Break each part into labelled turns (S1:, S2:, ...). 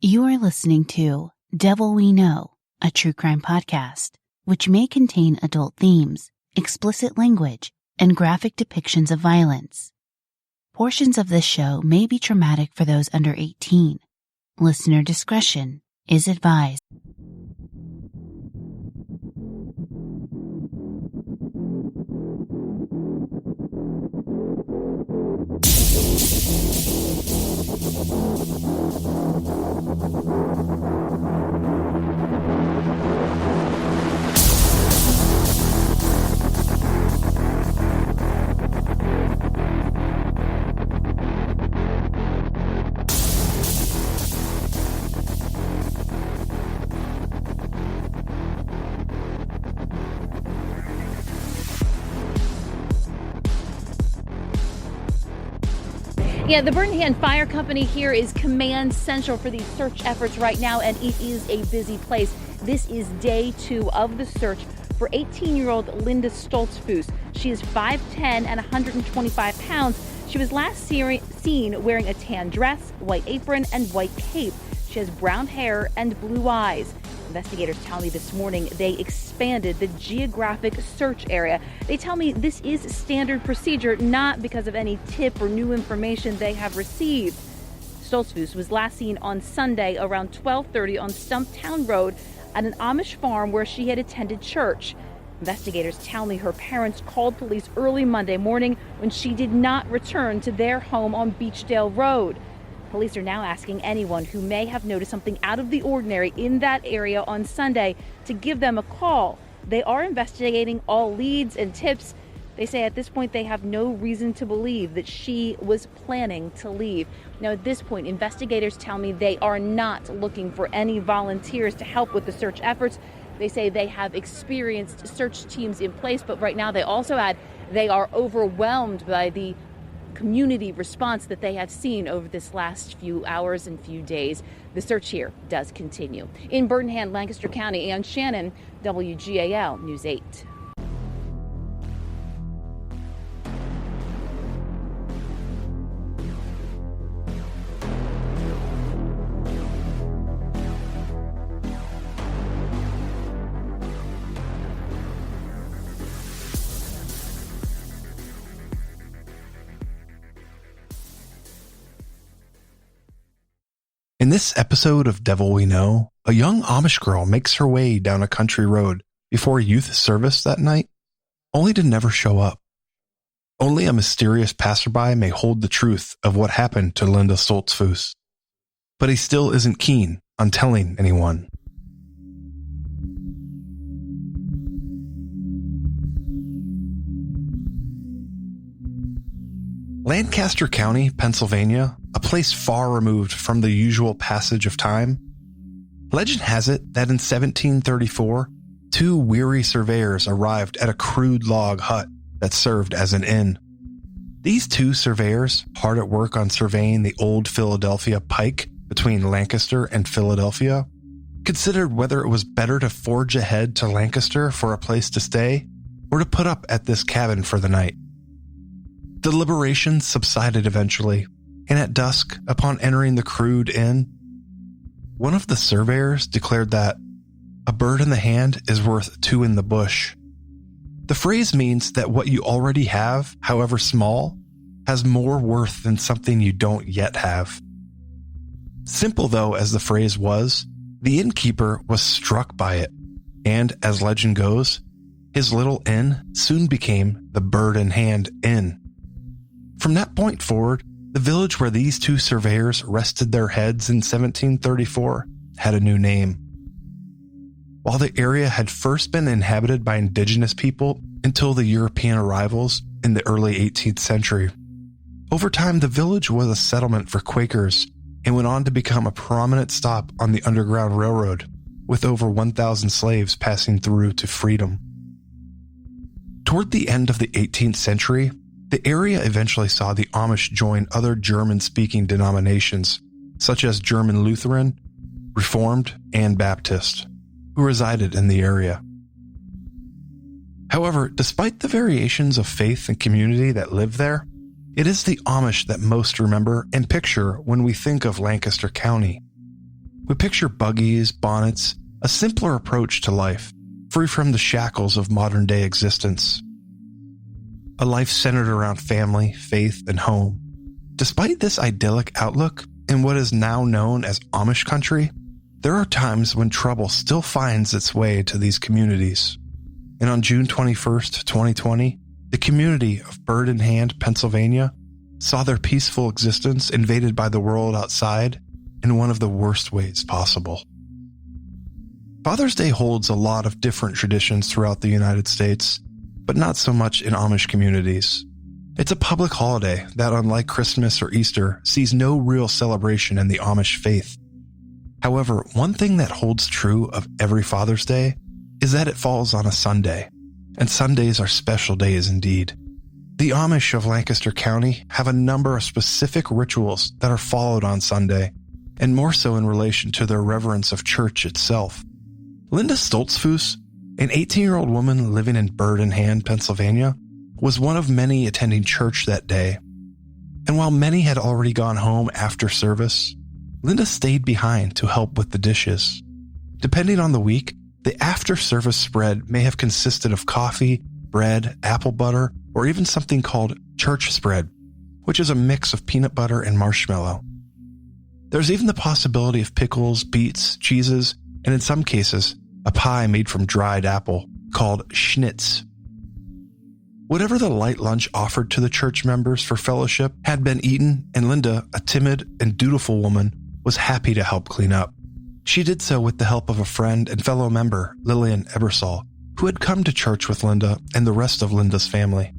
S1: You are listening to Devil We Know, a true crime podcast, which may contain adult themes, explicit language, and graphic depictions of violence. Portions of this show may be traumatic for those under 18. Listener discretion is advised.
S2: Yeah, the Birmingham Fire Company here is command central for these search efforts right now, and it is a busy place. This is day 2 of the search for 18-year-old Linda Stoltzfoos. She is 5'10" and 125 pounds. She was last seen wearing a tan dress, white apron, and white cape. She has brown hair and blue eyes. Investigators tell me this morning they expanded the geographic search area. They tell me this is standard procedure, not because of any tip or new information they have received. Stoltzfoos was last seen on Sunday around 12:30 on Stumptown Road at an Amish farm where she had attended church. Investigators tell me her parents called police early Monday morning when she did not return to their home on Beachdale Road. Police are now asking anyone who may have noticed something out of the ordinary in that area on Sunday to give them a call. They are investigating all leads and tips. They say at this point they have no reason to believe that she was planning to leave. Now at this point, investigators tell me they are not looking for any volunteers to help with the search efforts. They say they have experienced search teams in place, but right now they also add they are overwhelmed by the community response that they have seen over this last few hours and few days. The search here does continue. In Birmingham, Lancaster County, Ann Shannon, WGAL News 8.
S3: In this episode of Devil We Know, a young Amish girl makes her way down a country road before youth service that night, only to never show up. Only a mysterious passerby may hold the truth of what happened to Linda Stoltzfoos, but he still isn't keen on telling anyone. Lancaster County, Pennsylvania, a place far removed from the usual passage of time. Legend has it that in 1734, 2 weary surveyors arrived at a crude log hut that served as an inn. These 2 surveyors, hard at work on surveying the old Philadelphia pike between Lancaster and Philadelphia, considered whether it was better to forge ahead to Lancaster for a place to stay or to put up at this cabin for the night. Deliberations subsided eventually, and at dusk, upon entering the crude inn, one of the surveyors declared that a bird in the hand is worth 2 in the bush. The phrase means that what you already have, however small, has more worth than something you don't yet have. Simple though as the phrase was, the innkeeper was struck by it, and as legend goes, his little inn soon became the Bird in Hand Inn. From that point forward, the village where these 2 surveyors rested their heads in 1734 had a new name. While the area had first been inhabited by indigenous people until the European arrivals in the early 18th century, over time the village was a settlement for Quakers and went on to become a prominent stop on the Underground Railroad, with over 1,000 slaves passing through to freedom. Toward the end of the 18th century, the area eventually saw the Amish join other German-speaking denominations, such as German Lutheran, Reformed, and Baptist, who resided in the area. However, despite the variations of faith and community that live there, it is the Amish that most remember and picture when we think of Lancaster County. would picture buggies, bonnets, a simpler approach to life, free from the shackles of modern-day existence. A life centered around family, faith, and home. Despite this idyllic outlook in what is now known as Amish country, there are times when trouble still finds its way to these communities. And on June 21st, 2020, the community of Bird in Hand, Pennsylvania, saw their peaceful existence invaded by the world outside in one of the worst ways possible. Father's Day holds a lot of different traditions throughout the United States, but not so much in Amish communities. It's a public holiday that, unlike Christmas or Easter, sees no real celebration in the Amish faith. However, one thing that holds true of every Father's Day is that it falls on a Sunday, and Sundays are special days indeed. The Amish of Lancaster County have a number of specific rituals that are followed on Sunday, and more so in relation to their reverence of church itself. Linda Stoltzfoos, an 18-year-old woman living in Bird in Hand, Pennsylvania, was one of many attending church that day. And while many had already gone home after service, Linda stayed behind to help with the dishes. Depending on the week, the after-service spread may have consisted of coffee, bread, apple butter, or even something called church spread, which is a mix of peanut butter and marshmallow. There's even the possibility of pickles, beets, cheeses, and in some cases, a pie made from dried apple called schnitz. Whatever the light lunch offered to the church members for fellowship had been eaten, and Linda, a timid and dutiful woman, was happy to help clean up. She did so with the help of a friend and fellow member, Lillian Ebersol, who had come to church with Linda and the rest of Linda's family.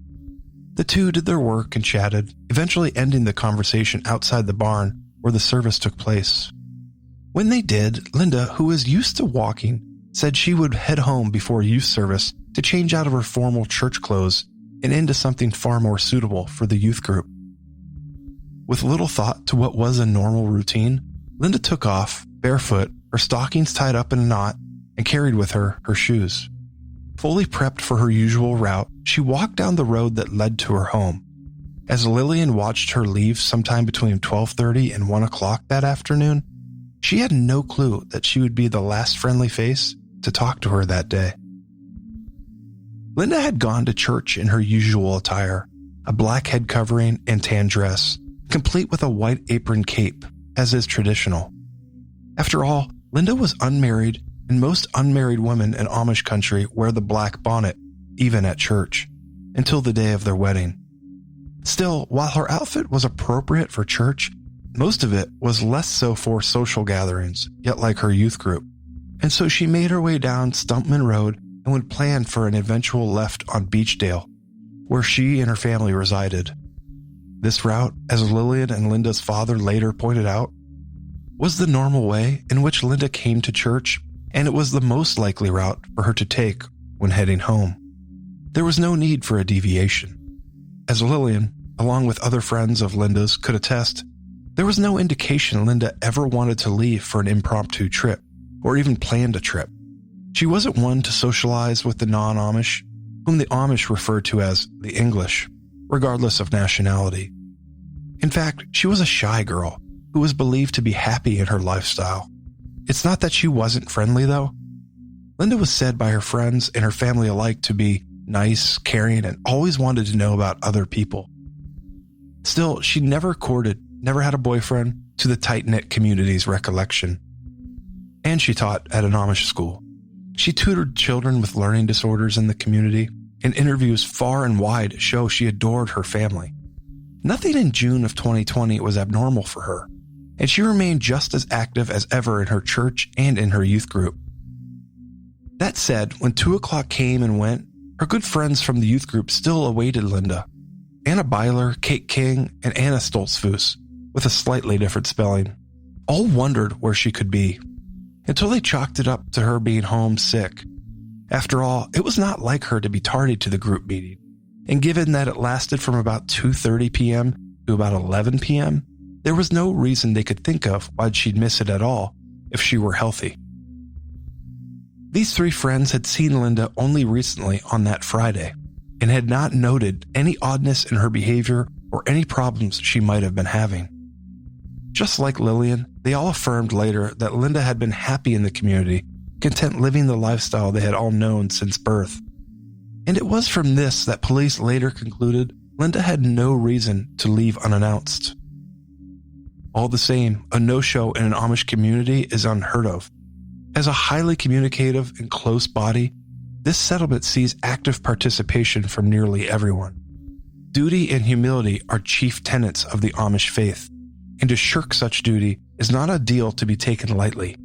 S3: The two did their work and chatted, eventually ending the conversation outside the barn where the service took place. When they did, Linda, who was used to walking, said she would head home before youth service to change out of her formal church clothes and into something far more suitable for the youth group. With little thought to what was a normal routine, Linda took off, barefoot, her stockings tied up in a knot, and carried with her shoes. Fully prepped for her usual route, she walked down the road that led to her home. As Lillian watched her leave sometime between 12:30 and 1 o'clock that afternoon, she had no clue that she would be the last friendly face to talk to her that day. Linda had gone to church in her usual attire, a black head covering and tan dress, complete with a white apron cape, as is traditional. After all, Linda was unmarried, and most unmarried women in Amish country wear the black bonnet, even at church, until the day of their wedding. Still, while her outfit was appropriate for church, most of it was less so for social gatherings, yet like her youth group. And so she made her way down Stumpman Road and would plan for an eventual left on Beechdale, where she and her family resided. This route, as Lillian and Linda's father later pointed out, was the normal way in which Linda came to church, and it was the most likely route for her to take when heading home. There was no need for a deviation. As Lillian, along with other friends of Linda's, could attest, there was no indication Linda ever wanted to leave for an impromptu trip, or even planned a trip. She wasn't one to socialize with the non-Amish, whom the Amish referred to as the English, regardless of nationality. In fact, she was a shy girl who was believed to be happy in her lifestyle. It's not that she wasn't friendly, though. Linda was said by her friends and her family alike to be nice, caring, and always wanted to know about other people. Still, she never courted, never had a boyfriend, to the tight-knit community's recollection. And she taught at an Amish school. She tutored children with learning disorders in the community, and interviews far and wide show she adored her family. Nothing in June of 2020 was abnormal for her, and she remained just as active as ever in her church and in her youth group. That said, when 2 o'clock came and went, her good friends from the youth group still awaited Linda. Anna Byler, Kate King, and Anna Stoltzfoos, with a slightly different spelling, all wondered where she could be, until they chalked it up to her being homesick. After all, it was not like her to be tardy to the group meeting, and given that it lasted from about 2:30 p.m. to about 11 p.m., there was no reason they could think of why she'd miss it at all if she were healthy. These three friends had seen Linda only recently on that Friday, and had not noted any oddness in her behavior or any problems she might have been having. Just like Lillian, they all affirmed later that Linda had been happy in the community, content living the lifestyle they had all known since birth. And it was from this that police later concluded Linda had no reason to leave unannounced. All the same, a no-show in an Amish community is unheard of. As a highly communicative and close body, this settlement sees active participation from nearly everyone. Duty and humility are chief tenets of the Amish faith, and to shirk such duty is not a deal to be taken lightly.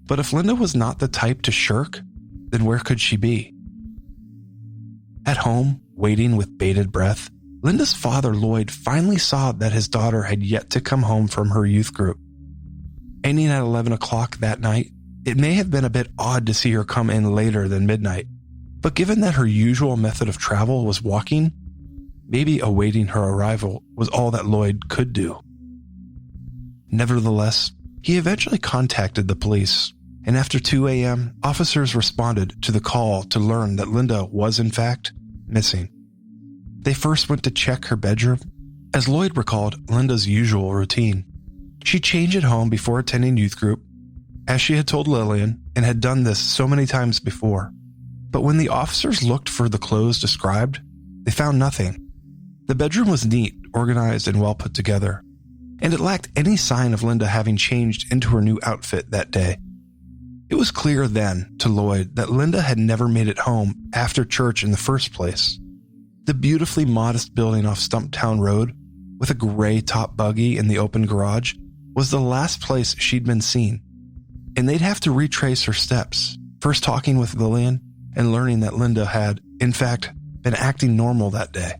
S3: But if Linda was not the type to shirk, then where could she be? At home, waiting with bated breath, Linda's father, Lloyd, finally saw that his daughter had yet to come home from her youth group. Ending at 11 o'clock that night, it may have been a bit odd to see her come in later than midnight, but given that her usual method of travel was walking, maybe awaiting her arrival was all that Lloyd could do. Nevertheless, he eventually contacted the police, and after 2 a.m., officers responded to the call to learn that Linda was in fact missing. They first went to check her bedroom, as Lloyd recalled Linda's usual routine. She changed at home before attending youth group, as she had told Lillian and had done this so many times before. But when the officers looked for the clothes described, they found nothing. The bedroom was neat, organized, and well put together, and it lacked any sign of Linda having changed into her new outfit that day. It was clear then to Lloyd that Linda had never made it home after church in the first place. The beautifully modest building off Stumptown Road, with a gray top buggy in the open garage, was the last place she'd been seen. And they'd have to retrace her steps, first talking with Lillian and learning that Linda had, in fact, been acting normal that day.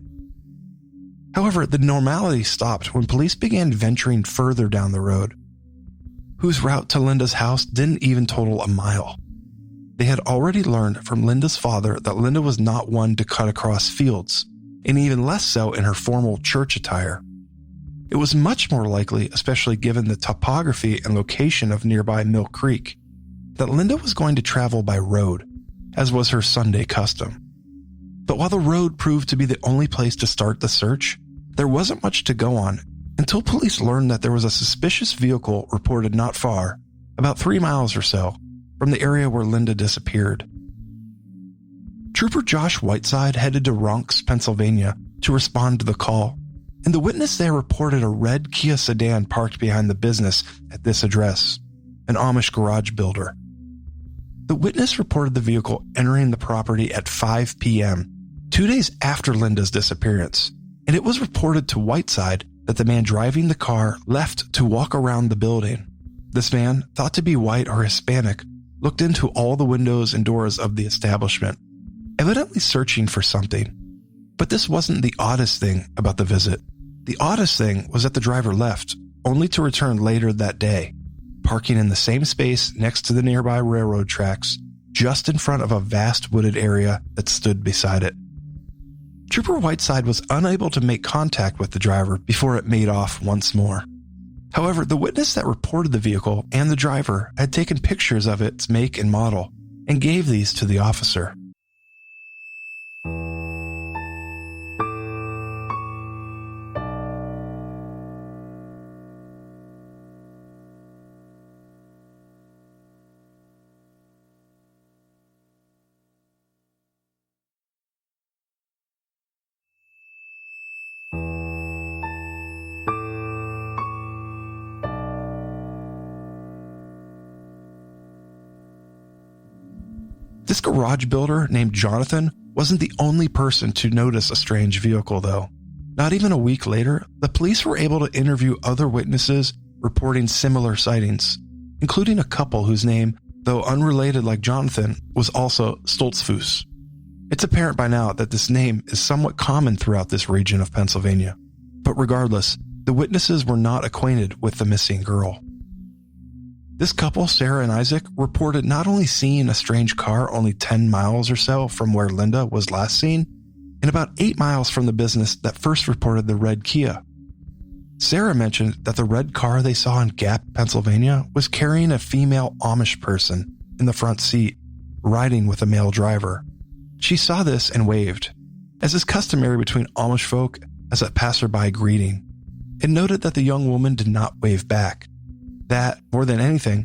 S3: However, the normality stopped when police began venturing further down the road, whose route to Linda's house didn't even total a mile. They had already learned from Linda's father that Linda was not one to cut across fields, and even less so in her formal church attire. It was much more likely, especially given the topography and location of nearby Mill Creek, that Linda was going to travel by road, as was her Sunday custom. But while the road proved to be the only place to start the search, there wasn't much to go on until police learned that there was a suspicious vehicle reported not far, about 3 miles or so, from the area where Linda disappeared. Trooper Josh Whiteside headed to Ronks, Pennsylvania to respond to the call, and the witness there reported a red Kia sedan parked behind the business at this address, an Amish garage builder. The witness reported the vehicle entering the property at 5 p.m., 2 days after Linda's disappearance, and it was reported to Whiteside that the man driving the car left to walk around the building. This man, thought to be white or Hispanic, looked into all the windows and doors of the establishment, evidently searching for something. But this wasn't the oddest thing about the visit. The oddest thing was that the driver left, only to return later that day, parking in the same space next to the nearby railroad tracks, just in front of a vast wooded area that stood beside it. Trooper Whiteside was unable to make contact with the driver before it made off once more. However, the witness that reported the vehicle and the driver had taken pictures of its make and model and gave these to the officer. This garage builder named Jonathan wasn't the only person to notice a strange vehicle, though. Not even a week later, the police were able to interview other witnesses reporting similar sightings, including a couple whose name, though unrelated like Jonathan, was also Stoltzfoos. It's apparent by now that this name is somewhat common throughout this region of Pennsylvania. But regardless, the witnesses were not acquainted with the missing girl. This couple, Sarah and Isaac, reported not only seeing a strange car only 10 miles or so from where Linda was last seen, and about 8 miles from the business that first reported the red Kia. Sarah mentioned that the red car they saw in Gap, Pennsylvania, was carrying a female Amish person in the front seat, riding with a male driver. She saw this and waved, as is customary between Amish folk as a passerby greeting. It noted that the young woman did not wave back. That, more than anything,